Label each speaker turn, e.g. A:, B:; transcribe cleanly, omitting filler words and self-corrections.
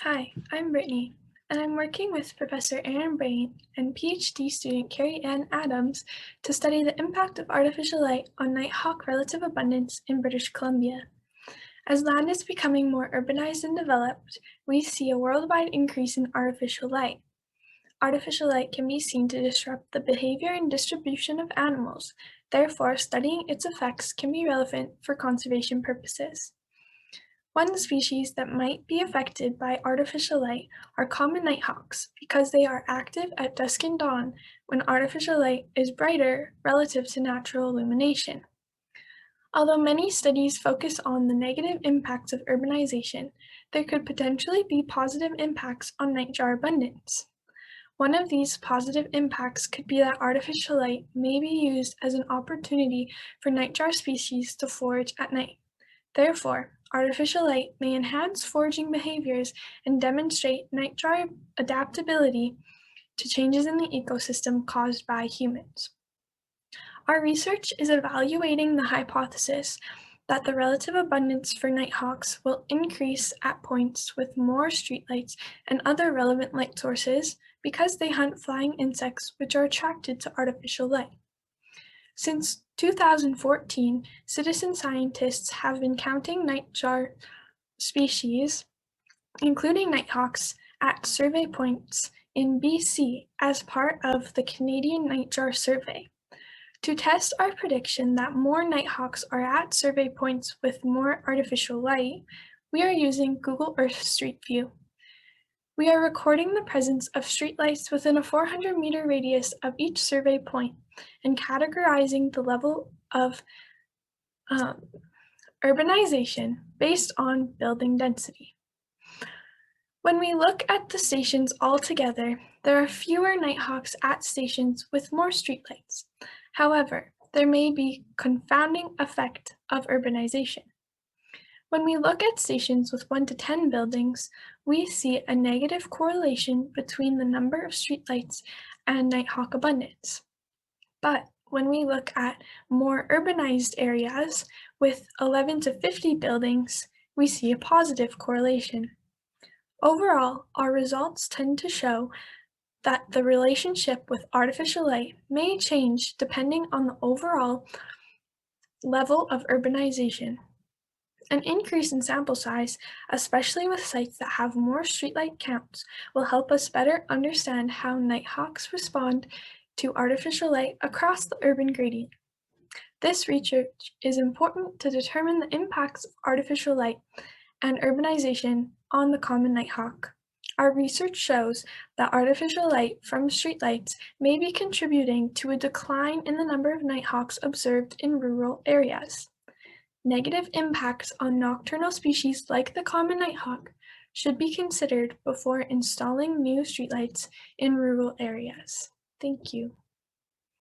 A: Hi, I'm Brittany, and I'm working with Professor Aaron Brain and PhD student Carrie Ann Adams to study the impact of artificial light on nighthawk relative abundance in British Columbia. As land is becoming more urbanized and developed, we see a worldwide increase in artificial light. Artificial light can be seen to disrupt the behavior and distribution of animals. Therefore, studying its effects can be relevant for conservation purposes. One species that might be affected by artificial light are common nighthawks because they are active at dusk and dawn when artificial light is brighter relative to natural illumination. Although many studies focus on the negative impacts of urbanization, there could potentially be positive impacts on nightjar abundance. One of these positive impacts could be that artificial light may be used as an opportunity for nightjar species to forage at night. Therefore, artificial light may enhance foraging behaviors and demonstrate nightjar adaptability to changes in the ecosystem caused by humans. Our research is evaluating the hypothesis that the relative abundance for nighthawks will increase at points with more streetlights and other relevant light sources because they hunt flying insects which are attracted to artificial light. Since 2014, citizen scientists have been counting nightjar species, including nighthawks, at survey points in BC as part of the Canadian Nightjar Survey. To test our prediction that more nighthawks are at survey points with more artificial light, we are using Google Earth Streetview. We are recording the presence of streetlights within a 400-meter radius of each survey point and categorizing the level of urbanization based on building density. When we look at the stations altogether, there are fewer nighthawks at stations with more streetlights. However, there may be confounding effect of urbanization. When we look at stations with 1 to 10 buildings, we see a negative correlation between the number of streetlights and nighthawk abundance. But when we look at more urbanized areas with 11 to 50 buildings, we see a positive correlation. Overall, our results tend to show that the relationship with artificial light may change depending on the overall level of urbanization. An increase in sample size, especially with sites that have more streetlight counts, will help us better understand how nighthawks respond to artificial light across the urban gradient. This research is important to determine the impacts of artificial light and urbanization on the common nighthawk. Our research shows that artificial light from streetlights may be contributing to a decline in the number of nighthawks observed in rural areas. Negative impacts on nocturnal species like the common nighthawk should be considered before installing new streetlights in rural areas. Thank you.